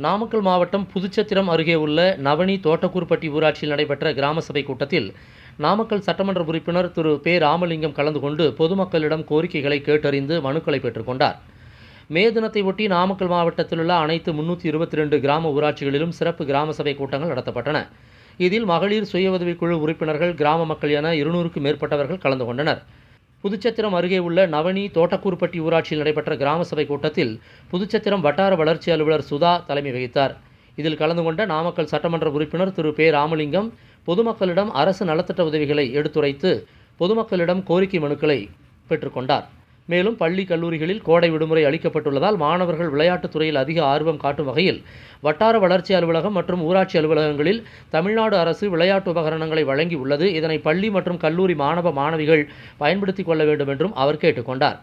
நாமக்கல் மாவட்டம் புதுச்சத்திரம் அருகே உள்ள நவனி தோட்டக்கூர்பட்டி ஊராட்சியில் நடைபெற்ற கிராம சபை கூட்டத்தில் நாமக்கல் சட்டமன்ற உறுப்பினர் திரு பே ராமலிங்கம் கலந்து கொண்டு பொதுமக்களிடம் கோரிக்கைகளை கேட்டறிந்து மனுக்களை பெற்றுக்கொண்டார். மே தினத்தை ஒட்டி நாமக்கல் மாவட்டத்தில் உள்ள அனைத்து 322 கிராம ஊராட்சிகளிலும் சிறப்பு கிராம சபை கூட்டங்கள் நடத்தப்பட்டன. இதில் மகளிர் சுய உதவிக்குழு உறுப்பினர்கள், கிராம மக்கள் என 200க்கும் மேற்பட்டவர்கள் கலந்து கொண்டனர். புதுச்சத்திரம் அருகே உள்ள நவனி தோட்டக்கூர்பட்டி ஊராட்சியில் நடைபெற்ற கிராம சபை கூட்டத்தில் புதுச்சத்திரம் வட்டார வளர்ச்சி அலுவலர் சுதா தலைமை வகித்தார். இதில் கலந்து கொண்ட நாமக்கல் சட்டமன்ற உறுப்பினர் திரு பே ராமலிங்கம் பொதுமக்களிடம் அரசு நலத்திட்ட உதவிகளை எடுத்துரைத்து பொதுமக்களிடம் கோரிக்கை மனுக்களை பெற்றுக்கொண்டார். மேலும் பள்ளி கல்லூரிகளில் கோடை விடுமுறை அளிக்கப்பட்டுள்ளதால் மாணவர்கள் விளையாட்டுத் துறையில் அதிக ஆர்வம் காட்டும் வகையில் வட்டார வளர்ச்சி அலுவலகம் மற்றும் ஊராட்சி அலுவலகங்களில் தமிழ்நாடு அரசு விளையாட்டு உபகரணங்களை வழங்கி உள்ளது. இதனை பள்ளி மற்றும் கல்லூரி மாணவ மாணவிகள் பயன்படுத்திக் கொள்ள வேண்டும் என்றும் அவர் கேட்டுக்கொண்டார்.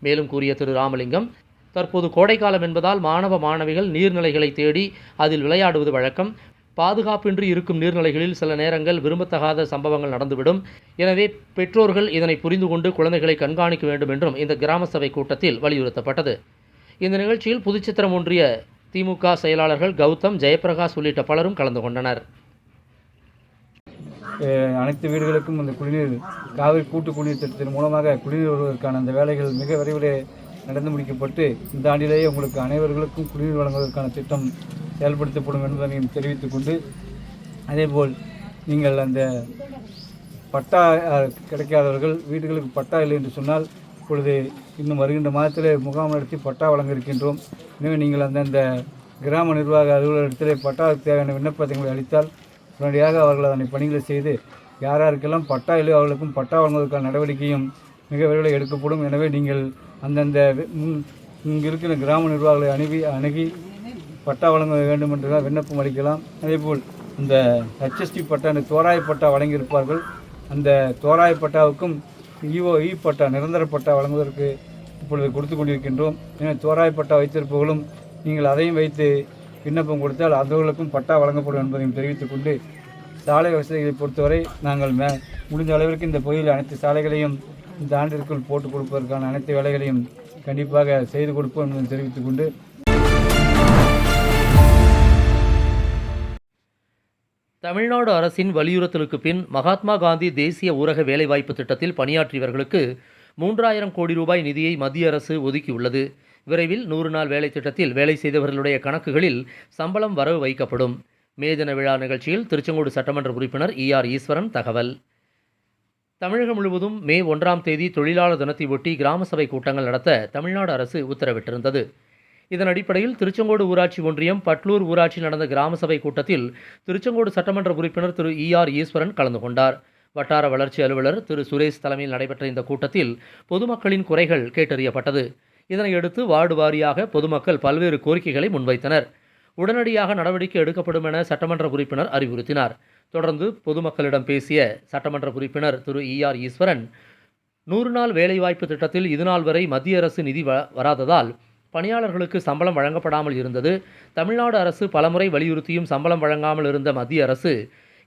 மேலும் கூறிய திரு ராமலிங்கம், தற்போது கோடைக்காலம் என்பதால் மாணவ மாணவிகள் நீர்நிலைகளை தேடி அதில் விளையாடுவது வழக்கம். பாதுகாப்பின்றி இருக்கும் நீர்நிலைகளில் சில நேரங்கள் விரும்பத்தகாத சம்பவங்கள் நடந்துவிடும். எனவே பெற்றோர்கள் இதனை புரிந்து கொண்டு குழந்தைகளை கண்காணிக்க வேண்டும் என்றும் இந்த கிராம சபை கூட்டத்தில் வலியுறுத்தப்பட்டது. இந்த நிகழ்ச்சியில் புதுச்சத்திரம் ஒன்றிய திமுக செயலாளர்கள் கௌதம், ஜெயபிரகாஷ் உள்ளிட்ட பலரும் கலந்து கொண்டனர். அனைத்து வீடுகளுக்கும் இந்த குடிநீர் காவிரி கூட்டு குடிநீர் திட்டத்தின் மூலமாக குடிநீர் வருவதற்கான அந்த வேலைகள் மிக விரைவில் நடந்து முடிக்கப்பட்டு இந்த ஆண்டிலேயே உங்களுக்கு அனைவர்களுக்கும் குடிநீர் வழங்குவதற்கான திட்டம் செயல்படுத்தப்படும் என்பதையும் தெரிவித்துக் கொண்டு, அதேபோல் நீங்கள் அந்த பட்டா கிடைக்காதவர்கள் வீடுகளுக்கு பட்டா இல்லை என்று சொன்னால் இப்பொழுது இன்னும் வருகின்ற மாதத்தில் முகாம் நடத்தி பட்டா வழங்க இருக்கின்றோம். எனவே நீங்கள் அந்தந்த கிராம நிர்வாக அலுவலகத்திலே பட்டாவுக்கு தேவையான விண்ணப்பங்களை அளித்தால் உடனடியாக அவர்கள் அதனை பணிகளை செய்து யாருக்கெல்லாம் பட்டா இல்லை அவர்களுக்கும் பட்டா வழங்குவதற்கான நடவடிக்கையும் மிக விரைவில் எடுக்கப்படும். எனவே நீங்கள் அந்தந்த இங்கு இருக்கிற கிராம நிர்வாகங்களை அணுகி பட்டா வழங்க வேண்டும் என்று விண்ணப்பம் அளிக்கலாம். அதேபோல் இந்த HST பட்டா, இந்த தோராய பட்டா வழங்கியிருப்பார்கள். அந்த தோராய பட்டாவுக்கும் இ பட்டா, நிரந்தர பட்டா வழங்குவதற்கு இப்பொழுது கொடுத்து கொண்டிருக்கின்றோம். எனவே தோராய பட்டா வைத்திருப்பவர்களும் நீங்கள் அதையும் வைத்து விண்ணப்பம் கொடுத்தால் அவர்களுக்கும் பட்டா வழங்கப்படும் என்பதையும் தெரிவித்துக் கொண்டு, சாலை வசதிகளை பொறுத்தவரை நாங்கள் முடிந்த அளவிற்கு இந்த பகுதியில் அனைத்து சாலைகளையும் இந்த ஆண்டிற்குள் போட்டுக் கொடுப்பதற்கான அனைத்து வேலைகளையும் கண்டிப்பாக செய்து கொடுப்போம் என்பதை தெரிவித்துக் கொண்டு, தமிழ்நாடு அரசின் வலியுறுத்தலுக்கு பின் மகாத்மா காந்தி தேசிய ஊரக வேலைவாய்ப்பு திட்டத்தில் பணியாற்றியவர்களுக்கு 3000 கோடி ரூபாய் நிதியை மத்திய அரசு ஒதுக்கியுள்ளது. விரைவில் 100 நாள் வேலை திட்டத்தில் வேலை செய்தவர்களுடைய கணக்குகளில் சம்பளம் வரவு வைக்கப்படும். மே தின விழா நிகழ்ச்சியில் திருச்செங்கோடு சட்டமன்ற உறுப்பினர் ER ஈஸ்வரன் தகவல். தமிழகம் முழுவதும் மே 1ஆம் தேதி தொழிலாளர் தினத்தை ஒட்டி கிராம சபை கூட்டங்கள் நடத்த தமிழ்நாடு அரசு உத்தரவிட்டிருந்தது. இதன் அடிப்படையில் திருச்செங்கோடு ஊராட்சி ஒன்றியம் பட்லூர் ஊராட்சியில் நடந்த கிராம சபை கூட்டத்தில் திருச்செங்கோடு சட்டமன்ற உறுப்பினர் திரு ER ஈஸ்வரன் கலந்து கொண்டார். வட்டார வளர்ச்சி அலுவலர் திரு சுரேஷ் தலைமையில் நடைபெற்ற இந்த கூட்டத்தில் பொதுமக்களின் குறைகள் கேட்டறியப்பட்டது. இதனையடுத்து வார்டு வாரியாக பொதுமக்கள் பல்வேறு கோரிக்கைகளை முன்வைத்தனர். உடனடியாக நடவடிக்கை எடுக்கப்படும் என சட்டமன்ற உறுப்பினர் அறிவுறுத்தினார். தொடர்ந்து பொதுமக்களிடம் பேசிய சட்டமன்ற உறுப்பினர் திரு ER ஈஸ்வரன், 100 நாள் வேலைவாய்ப்பு திட்டத்தில் இதுநாள் வரை மத்திய அரசு நிதி வராததால் பணியாளர்களுக்கு சம்பளம் வழங்கப்படாமல் இருந்தது. தமிழ்நாடு அரசு பலமுறை வலியுறுத்தியும் சம்பளம் வழங்காமல் இருந்த மத்திய அரசு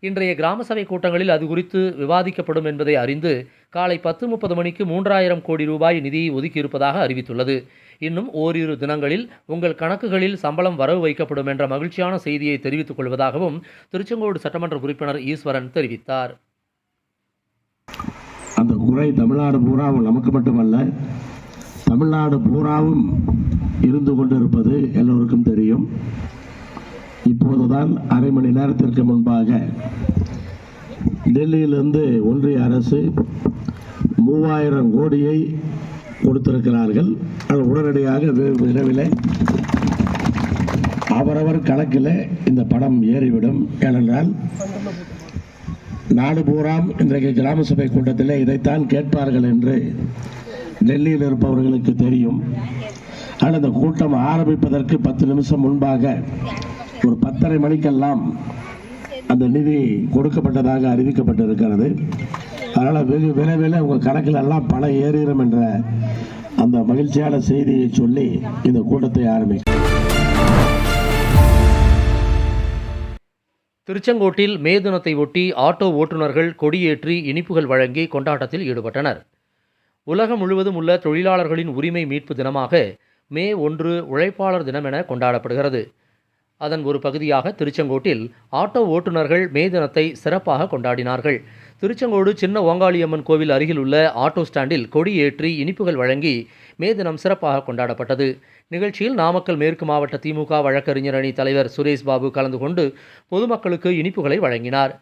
இன்றைய கிராம சபை கூட்டங்களில் அது குறித்து விவாதிக்கப்படும் என்பதை அறிந்து காலை 10:30 மணிக்கு 3000 கோடி ரூபாய் நிதியை ஒதுக்கியிருப்பதாக அறிவித்துள்ளது. இன்னும் ஓரிரு தினங்களில் உங்கள் கணக்குகளில் சம்பளம் வரவு வைக்கப்படும் என்ற மகிழ்ச்சியான செய்தியை தெரிவித்துக் கொள்வதாகவும் திருச்செங்கோடு சட்டமன்ற உறுப்பினர் ஈஸ்வரன் தெரிவித்தார். அந்த குறை தமிழ்நாடு பூராவும் நமக்கு மட்டுமல்ல, தமிழ்நாடு பூராவும் இருந்து கொண்டிருப்பது எல்லோருக்கும் தெரியும். இப்போதுதான் அரை மணி நேரத்திற்கு முன்பாக டெல்லியிலிருந்து ஒன்றிய அரசு 3000 கோடியை கொடுத்திருக்கிறார்கள். அது உடனடியாக விரைவில் அவரவர் கணக்கில் இந்த பணம் ஏறிவிடும். ஏனென்றால் நாடு பூராம் இன்றைக்கு கிராம சபை கூட்டத்தில் இதைத்தான் கேட்பார்கள் என்று டெல்லியில் இருப்பவர்களுக்கு தெரியும். ஆனால் இந்த கூட்டம் ஆரம்பிப்பதற்கு 10 நிமிஷம் முன்பாக ஒரு 10:30 மணிக்கெல்லாம் அந்த நிதி கொடுக்கப்பட்டதாக அறிவிக்கப்பட்டிருக்கிறது. அதனால் வெகு விரைவில் உங்கள் கணக்கில் எல்லாம் பணம் ஏறிடும் என்ற அந்த மகிழ்ச்சியான செய்தியை சொல்லி இந்த கூட்டத்தை ஆரம்பிக்கும். திருச்செங்கோட்டில் மே தினத்தை ஒட்டி ஆட்டோ ஓட்டுநர்கள் கொடியேற்றி இனிப்புகள் வழங்கி கொண்டாட்டத்தில் ஈடுபட்டனர். உலகம் முழுவதும் உள்ள தொழிலாளர்களின் உரிமை மீட்பு தினமாக மே 1 உழைப்பாளர் தினம் என கொண்டாடப்படுகிறது. அதன் ஒரு பகுதியாக திருச்செங்கோட்டில் ஆட்டோ ஓட்டுநர்கள் மே தினத்தை சிறப்பாக கொண்டாடினார்கள். திருச்செங்கோடு சின்ன ஓங்காளியம்மன் கோவில் அருகில் உள்ள ஆட்டோ ஸ்டாண்டில் கொடி ஏற்றி இனிப்புகள் வழங்கி மே தினம் சிறப்பாக கொண்டாடப்பட்டது. நிகழ்ச்சியில் நாமக்கல் மேற்கு மாவட்ட திமுக வழக்கறிஞர் அணி தலைவர் சுரேஷ் பாபு கலந்து கொண்டு பொதுமக்களுக்கு இனிப்புகளை வழங்கினார்.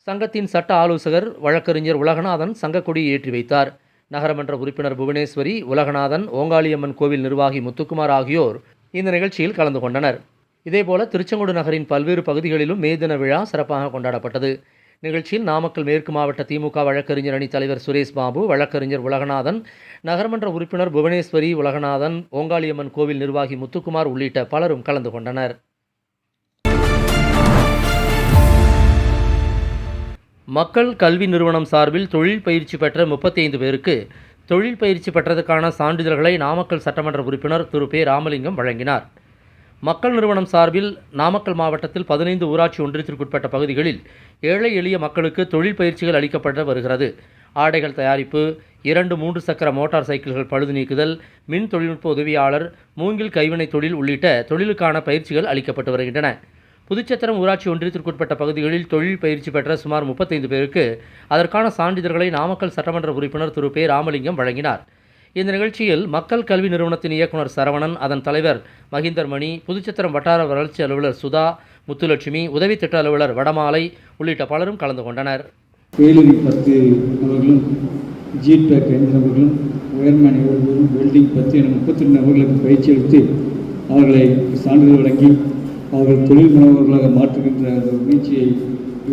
சங்கத்தின் சட்ட ஆலோசகர் வழக்கறிஞர் உலகநாதன் சங்கக்கொடி ஏற்றி வைத்தார். நகரமன்ற உறுப்பினர் புவனேஸ்வரி, உலகநாதன், ஓங்காளியம்மன் கோவில் நிர்வாகி முத்துக்குமார் ஆகியோர் இந்த நிகழ்ச்சியில் கலந்து கொண்டனர். இதேபோல திருச்செங்கோடு நகரின் பல்வேறு பகுதிகளிலும் மே தின விழா சிறப்பாக கொண்டாடப்பட்டது. நிகழ்ச்சியில் நாமக்கல் மேற்கு மாவட்ட திமுக வழக்கறிஞர் அணி தலைவர் சுரேஷ் பாபு, வழக்கறிஞர் உலகநாதன், நகரமன்ற உறுப்பினர் புவனேஸ்வரி, உலகநாதன், ஓங்காளியம்மன் கோவில் நிர்வாகி முத்துக்குமார் உள்ளிட்ட பலரும் கலந்து கொண்டனர். மக்கள் கல்வி நிறுவனம் சார்பில் தொழில் பயிற்சி பெற்ற 35 பேருக்கு தொழில் பயிற்சி பெற்றதற்கான சான்றிதழ்களை நாமக்கல் சட்டமன்ற உறுப்பினர் திரு பே. ராமலிங்கம் வழங்கினார். மக்கள் நிறுவனம் சார்பில் நாமக்கல் மாவட்டத்தில் 15 ஊராட்சி ஒன்றியத்திற்குட்பட்ட பகுதிகளில் ஏழை எளிய மக்களுக்கு தொழில் பயிற்சிகள் அளிக்கப்பட்டு வருகிறது. ஆடைகள் தயாரிப்பு, 2-3 சக்கர மோட்டார் சைக்கிள்கள் பழுது நீக்குதல், மின் தொழில்நுட்ப உதவியாளர், மூங்கில் கைவினை தொழில் உள்ளிட்ட தொழிலுக்கான பயிற்சிகள் அளிக்கப்பட்டு வருகின்றன. புதுச்சத்திரம் ஊராட்சி ஒன்றியத்திற்குட்பட்ட பகுதிகளில் தொழில் பயிற்சி பெற்ற சுமார் 35 பேருக்கு அதற்கான சான்றிதழ்களை நாமக்கல் சட்டமன்ற உறுப்பினர் திரு பே. ராமலிங்கம் வழங்கினார். இந்த நிகழ்ச்சியில் மக்கள் கல்வி நிறுவனத்தின் இயக்குனர் சரவணன், அதன் தலைவர் மகிந்தர் மணி, புதுச்சத்திரம் வட்டார வளர்ச்சி அலுவலர் சுதா, முத்துலட்சுமி, உதவி திட்ட அலுவலர் வடமாலை உள்ளிட்ட பலரும் கலந்து கொண்டனர். டெய்லரிங் 10 நபர்களும், ஜீட் பேக் 5 நபர்களும், ஒயர்மேன் 7 பேரும், வெல்டிங் 10 என 32 நபர்களுக்கு பயிற்சி அளித்து அவர்களை சான்றிதழ் வழங்கி அவர்கள் தொழில் முனைவர்களாக மாற்றுகின்ற அந்த முயற்சியை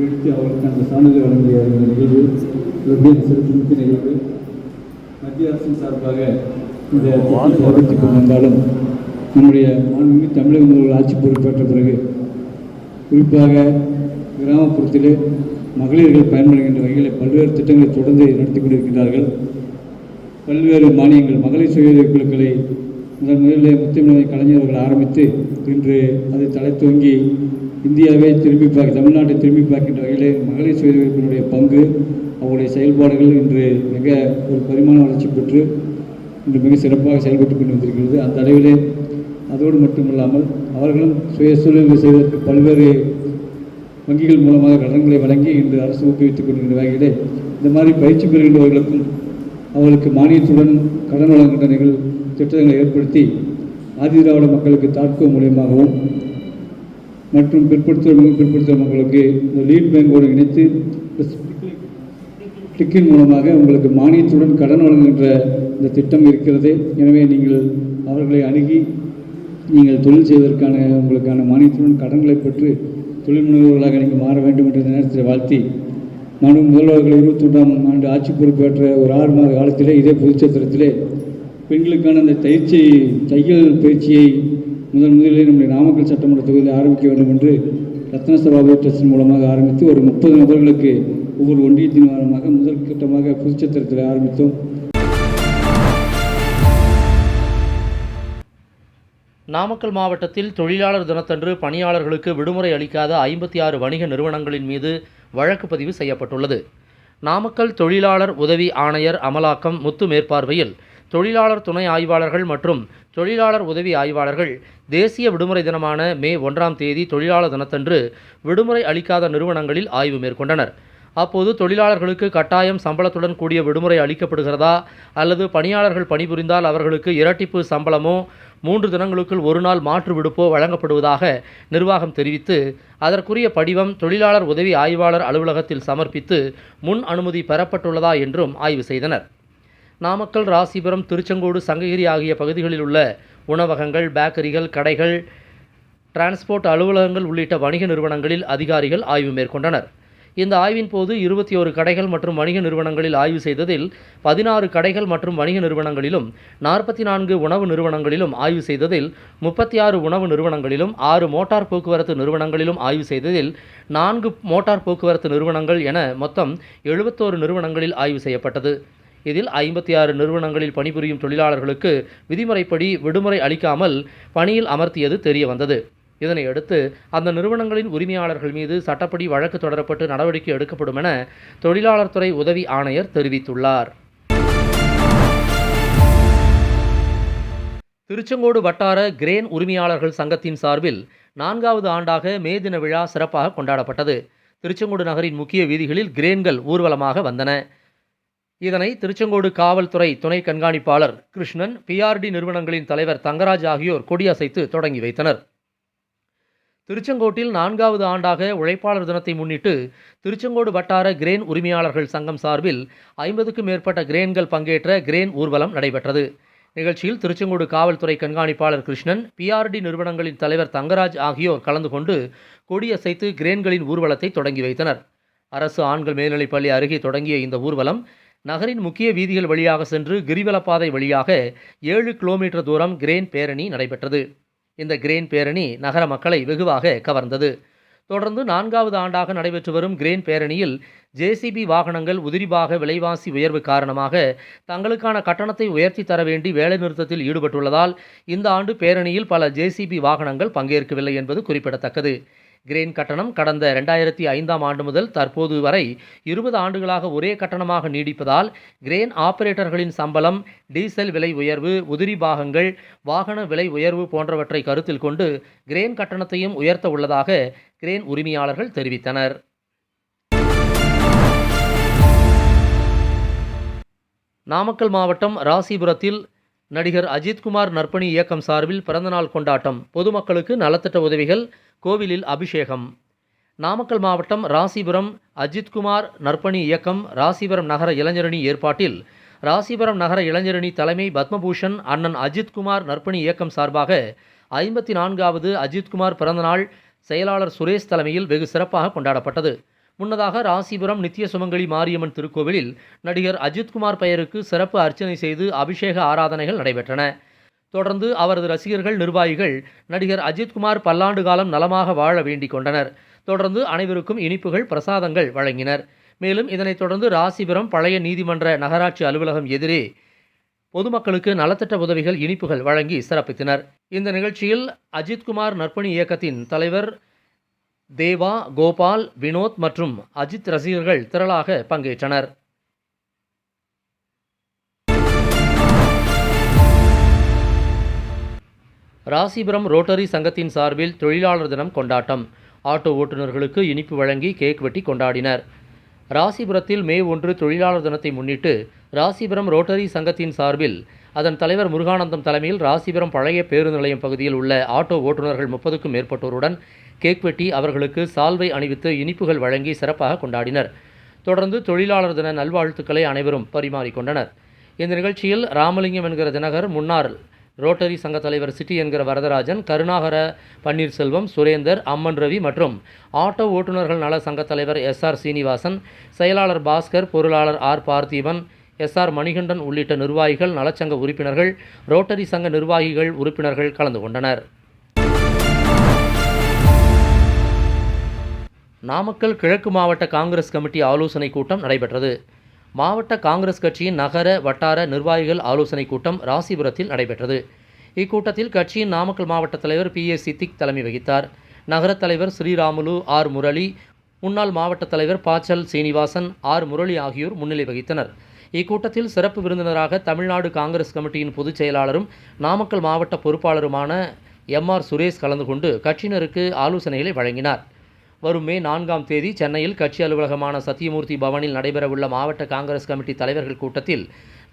எடுத்து அவர்களுக்கு அந்த சான்றிதழ் வழங்கிய இந்த நிகழ்வு சிறப்புமிக்க நிகழ்வு. மத்திய அரசின் சார்பாக இந்த செயல்படுத்திக் கொண்டிருந்தாலும் நம்முடைய மாண்புமிகு தமிழக முதல்வர் ஆட்சி பொறுப்பேற்ற பிறகு குறிப்பாக கிராமப்புறத்திலே மகளிர்கள் பயன்படுகின்ற வகையில் பல்வேறு திட்டங்களை தொடர்ந்து நடத்தி கொண்டிருக்கின்றார்கள். பல்வேறு மானியங்கள், மகளிர் சுய உதவிக் குழுக்களை முதலிலே முத்தமிழை கலைஞர்கள் ஆரம்பித்து இன்று அதை தலை தூங்கி இந்தியாவை தமிழ்நாட்டை திரும்பி பார்க்கின்ற வகையிலே மகளிர் சுய உதவிக் குழுவுடைய பங்கு, அவருடைய செயல்பாடுகள் இன்று மிக ஒரு பரிமாண வளர்ச்சி பெற்று இன்று மிக சிறப்பாக செயல்பட்டு கொண்டு வந்திருக்கிறது. அந்த அளவிலே அதோடு மட்டுமல்லாமல் அவர்களும் சுய தொழில் செய்வதற்கு பல்வேறு வங்கிகள் மூலமாக கடன்களை வழங்கி இன்று அரசு ஊக்குவித்துக் கொண்டிருக்கிற வகையிலே இந்த மாதிரி பயிற்சி பெறுகின்றவர்களுக்கும் அவர்களுக்கு மானியத்துடன் கடன் வழங்குகின்ற திட்டங்களை ஏற்படுத்தி ஆதிதிராவிட மக்களுக்கு தாட்கோ மூலியமாகவும் மற்றும் பிற்படுத்துகிற மக்களுக்கு இந்த லீட் பேங்கோடு இணைத்து டிக்கின் மூலமாக உங்களுக்கு மானியத்துடன் கடன் வழங்குகின்ற இந்த திட்டம் இருக்கிறது. எனவே நீங்கள் அவர்களை அணுகி நீங்கள் தொழில் செய்வதற்கான உங்களுக்கான மானியத்துடன் கடன்களை பெற்று தொழில் முனைவர்களாக நீங்கள் மாற வேண்டும் என்ற நேரத்தில் வாழ்த்தி, மாண்பு முதல்வர்கள் 21ஆம் ஆண்டு ஆட்சி பொறுப்பேற்ற ஒரு 6 மாத காலத்திலே இதே புதுச்சத்திரத்திலே பெண்களுக்கான அந்த தையல் பயிற்சியை முதலிலே நம்முடைய நாமக்கல் சட்டமன்ற தொகுதியில் ஆரம்பிக்க வேண்டும் என்று ரத்ன சபாபதி ட்ரஸ்டின் மூலமாக ஆரம்பித்து ஒரு 30 நபர்களுக்கு ஒவ்வொரு ஒன்றியத்தின் வாரமாக முதல் கட்டமாக புதுச்சத்திரத்தில் ஆரம்பித்தோம். நாமக்கல் மாவட்டத்தில் தொழிலாளர் தினத்தன்று பணியாளர்களுக்கு விடுமுறை அளிக்காத 56 வணிக நிறுவனங்களின் மீது வழக்கு பதிவு செய்யப்பட்டுள்ளது. நாமக்கல் தொழிலாளர் உதவி ஆணையர் அமலாக்கம் முத்து மேற்பார்வையில் தொழிலாளர் துணை ஆய்வாளர்கள் மற்றும் தொழிலாளர் உதவி ஆய்வாளர்கள் தேசிய விடுமுறை தினமான மே 1ஆம் தேதி தொழிலாளர் தினத்தன்று விடுமுறை அளிக்காத நிறுவனங்களில் ஆய்வு மேற்கொண்டனர். அப்போது தொழிலாளர்களுக்கு கட்டாயம் சம்பளத்துடன் கூடிய விடுமுறை அளிக்கப்படுகிறதா அல்லது பணியாளர்கள் பணிபுரிந்தால் அவர்களுக்கு இரட்டிப்பு சம்பளமோ 3 தினங்களுக்குள் 1 நாள் மாற்று விடுப்போ வழங்கப்படுவதாக நிர்வாகம் தெரிவித்து அதற்குரிய படிவம் தொழிலாளர் உதவி ஆய்வாளர் அலுவலகத்தில் சமர்ப்பித்து முன் அனுமதி பெறப்பட்டுள்ளதா என்றும் ஆய்வு செய்தனர். நாமக்கல், ராசிபுரம், திருச்செங்கோடு, சங்ககிரி ஆகிய பகுதிகளில் உள்ள உணவகங்கள், பேக்கரிகள், கடைகள், டிரான்ஸ்போர்ட் அலுவலகங்கள் உள்ளிட்ட வணிக நிறுவனங்களில் அதிகாரிகள் ஆய்வு மேற்கொண்டனர். இந்த ஆய்வின் போது 21 கடைகள் மற்றும் வணிக நிறுவனங்களில் ஆய்வு செய்ததில் 16 கடைகள் மற்றும் வணிக நிறுவனங்களிலும் 44 உணவு நிறுவனங்களிலும் ஆய்வு செய்ததில் 36 உணவு நிறுவனங்களிலும் 6 மோட்டார் போக்குவரத்து நிறுவனங்களிலும் ஆய்வு செய்ததில் 4 மோட்டார் போக்குவரத்து நிறுவனங்கள் என மொத்தம் 71 நிறுவனங்களில் ஆய்வு செய்யப்பட்டது. இதில் 56 நிறுவனங்களில் பணிபுரியும் தொழிலாளர்களுக்கு விதிமுறைப்படி விடுமுறை அளிக்காமல் பணியில் அமர்த்தியது தெரிய வந்தது. இதனையடுத்து அந்த நிறுவனங்களின் உரிமையாளர்கள் மீது சட்டப்படி வழக்கு தொடரப்பட்டு நடவடிக்கை எடுக்கப்படும் என தொழிலாளர் துறை உதவி ஆணையர் தெரிவித்துள்ளார். திருச்செங்கோடு வட்டார கிரேன் உரிமையாளர்கள் சங்கத்தின் சார்பில் 4வது ஆண்டாக மே தின விழா சிறப்பாக கொண்டாடப்பட்டது. திருச்செங்கோடு நகரின் முக்கிய வீதிகளில் கிரேன்கள் ஊர்வலமாக வந்தன. இதனை திருச்செங்கோடு காவல்துறை துணை கண்காணிப்பாளர் கிருஷ்ணன், PRD நிறுவனங்களின் தலைவர் தங்கராஜ் ஆகியோர் கொடியசைத்து தொடங்கி வைத்தனர். திருச்செங்கோட்டில் 4வது ஆண்டாக உழைப்பாளர் தினத்தை முன்னிட்டு திருச்செங்கோடு வட்டார கிரேன் உரிமையாளர்கள் சங்கம் சார்பில் 50க்கும் மேற்பட்ட கிரேன்கள் பங்கேற்ற கிரேன் ஊர்வலம் நடைபெற்றது. நிகழ்ச்சியில் திருச்செங்கோடு காவல்துறை கண்காணிப்பாளர் கிருஷ்ணன், PRD நிறுவனங்களின் தலைவர் தங்கராஜ் ஆகியோர் கலந்து கொண்டு கொடியசைத்து கிரேன்களின் ஊர்வலத்தை தொடங்கி வைத்தனர். அரசு ஆண்கள் மேல்நிலைப்பள்ளி அருகே தொடங்கிய இந்த ஊர்வலம் நகரின் முக்கிய வீதிகள் வழியாக சென்று கிரிவலப்பாதை வழியாக 7 கிலோமீட்டர் தூரம் கிரேன் பேரணி நடைபெற்றது. இந்த கிரேன் பேரணி நகர மக்களை வெகுவாக கவர்ந்தது. தொடர்ந்து 4வது ஆண்டாக நடைபெற்று வரும் கிரேன் பேரணியில் JCB வாகனங்கள் உதிரிபாக விலைவாசி உயர்வு காரணமாக தங்களுக்கான கட்டணத்தை உயர்த்தி தர வேண்டி வேலைநிறுத்தத்தில் ஈடுபட்டுள்ளதால் இந்த ஆண்டு பேரணியில் பல JCB வாகனங்கள் பங்கேற்கவில்லை என்பது குறிப்பிடத்தக்கது. கிரேன் கட்டணம் கடந்த 2005ஆம் ஆண்டு முதல் தற்போது வரை 20 ஆண்டுகளாக ஒரே கட்டணமாக நீடிப்பதால் கிரேன் ஆபரேட்டர்களின் சம்பளம், டீசல் விலை உயர்வு, உதிரி பாகங்கள், வாகன விலை உயர்வு போன்றவற்றை கருத்தில் கொண்டு கிரேன் கட்டணத்தையும் உயர்த்த உள்ளதாக கிரேன் உரிமையாளர்கள் தெரிவித்தனர். நாமக்கல் மாவட்டம் ராசிபுரத்தில் நடிகர் அஜித்குமார் நற்பணி இயக்கம் சார்பில் பிறந்தநாள் கொண்டாட்டம், பொதுமக்களுக்கு நலத்திட்ட உதவிகள், கோவிலில் அபிஷேகம். நாமக்கல் மாவட்டம் ராசிபுரம் அஜித்குமார் நற்பணி இயக்கம் ராசிபுரம் நகர இளைஞரணி ஏற்பாட்டில் ராசிபுரம் நகர இளைஞரணி தலைமை பத்மபூஷன் அண்ணன் அஜித்குமார் நற்பணி இயக்கம் சார்பாக 54வது அஜித்குமார் பிறந்தநாள் செயலாளர் சுரேஷ் தலைமையில் வெகு சிறப்பாக கொண்டாடப்பட்டது. முன்னதாக ராசிபுரம் நித்திய சுமங்கலி மாரியம்மன் திருக்கோவிலில் நடிகர் அஜித்குமார் பெயருக்கு சிறப்பு அர்ச்சனை செய்து அபிஷேக ஆராதனைகள் நடைபெற்றன. தொடர்ந்து அவரது ரசிகர்கள், நிர்வாகிகள் நடிகர் அஜித்குமார் பல்லாண்டு காலம் நலமாக வாழ வேண்டிக் கொண்டனர். தொடர்ந்து அனைவருக்கும் இனிப்புகள், பிரசாதங்கள் வழங்கினர். மேலும் இதனைத் தொடர்ந்து ராசிபுரம் பழைய நீதிமன்ற நகராட்சி அலுவலகம் எதிரே பொதுமக்களுக்கு நலத்திட்ட உதவிகள், இனிப்புகள் வழங்கி சிறப்பித்தனர். இந்த நிகழ்ச்சியில் அஜித்குமார் நற்பணி இயக்கத்தின் தலைவர் தேவா, கோபால், வினோத் மற்றும் அஜித் ரசிகர்கள் திரளாக பங்கேற்றனர். ராசிபுரம் ரோட்டரி சங்கத்தின் சார்பில் தொழிலாளர் தினம் கொண்டாட்டம், ஆட்டோ ஓட்டுநர்களுக்கு இனிப்பு வழங்கி கேக் வெட்டி கொண்டாடினர். ராசிபுரத்தில் மே 1 தொழிலாளர் தினத்தை முன்னிட்டு ராசிபுரம் ரோட்டரி சங்கத்தின் சார்பில் அதன் தலைவர் முருகானந்தம் தலைமையில் ராசிபுரம் பழைய பேருந்து நிலையம் பகுதியில் உள்ள ஆட்டோ ஓட்டுநர்கள் 30க்கும் மேற்பட்டோருடன் கேக் வெட்டி அவர்களுக்கு சால்வை அணிவித்து இனிப்புகள் வழங்கி சிறப்பாக கொண்டாடினர். தொடர்ந்து தொழிலாளர் தின நல்வாழ்த்துக்களை அனைவரும் பரிமாறிக்கொண்டனர். இந்த நிகழ்ச்சியில் ராமலிங்கம் என்கிற தினகர், முன்னாள் ரோட்டரி சங்க தலைவர் சிட்டி என்கிற வரதராஜன், கருணாகர பன்னீர்செல்வம், சுரேந்தர், அம்மன் ரவி மற்றும் ஆட்டோ ஓட்டுநர்கள் நல சங்க தலைவர் SR சீனிவாசன், செயலாளர் பாஸ்கர், பொருளாளர் R பார்த்திபன், SR மணிகண்டன் உள்ளிட்ட நிர்வாகிகள், நலச்சங்க உறுப்பினர்கள், ரோட்டரி சங்க நிர்வாகிகள், உறுப்பினர்கள் கலந்து கொண்டனர். நாமக்கல் கிழக்கு மாவட்ட காங்கிரஸ் கமிட்டி ஆலோசனை கூட்டம் நடைபெற்றது. மாவட்ட காங்கிரஸ் கட்சியின் நகர, வட்டார நிர்வாகிகள் ஆலோசனை கூட்டம் ராசிபுரத்தில் நடைபெற்றது. இக்கூட்டத்தில் கட்சியின் நாமக்கல் மாவட்ட தலைவர் PA சித்திக் தலைமை வகித்தார். நகர தலைவர் ஸ்ரீராமுலு, R முரளி, முன்னாள் மாவட்ட தலைவர் பாச்சல் சீனிவாசன், R முரளி ஆகியோர் முன்னிலை வகித்தனர். இக்கூட்டத்தில் சிறப்பு விருந்தினராக தமிழ்நாடு காங்கிரஸ் கமிட்டியின் பொதுச் செயலாளரும் நாமக்கல் மாவட்ட பொறுப்பாளருமான MR சுரேஷ் கலந்து கொண்டு கட்சியினருக்கு ஆலோசனைகளை வழங்கினார். வரும் மே 4ஆம் தேதி சென்னையில் கட்சி அலுவலகமான சத்தியமூர்த்தி பவனில் நடைபெறவுள்ள மாவட்ட காங்கிரஸ் கமிட்டி தலைவர்கள் கூட்டத்தில்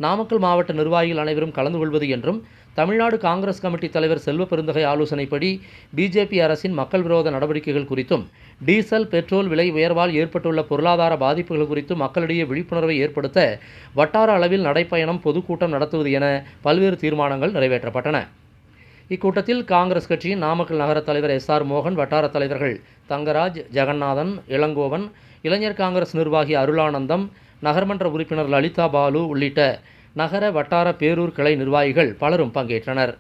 நாமக்கல் மாவட்ட நிர்வாகிகள் அனைவரும் கலந்து கொள்வது என்றும், தமிழ்நாடு காங்கிரஸ் கமிட்டி தலைவர் செல்வ பெருந்தகை ஆலோசனைப்படி BJP அரசின் மக்கள் விரோத நடவடிக்கைகள் குறித்தும், டீசல், பெட்ரோல் விலை உயர்வால் ஏற்பட்டுள்ள பொருளாதார பாதிப்புகள் குறித்தும் மக்களிடையே விழிப்புணர்வை ஏற்படுத்த வட்டார அளவில் நடைப்பயணம், பொதுக்கூட்டம் நடத்துவது என பல்வேறு தீர்மானங்கள் நிறைவேற்றப்பட்டன. இக்கூட்டத்தில் காங்கிரஸ் கட்சியின் நாமக்கல் நகர தலைவர் SR மோகன், வட்டார தலைவர்கள் தங்கராஜ், ஜெகநாதன், இளங்கோவன், இளைஞர் காங்கிரஸ் நிர்வாகி அருளானந்தம், நகர்மன்ற உறுப்பினர் லலிதா பாலு உள்ளிட்ட நகர, வட்டார, பேரூர் கிளை நிர்வாகிகள் பலரும் பங்கேற்றனர்.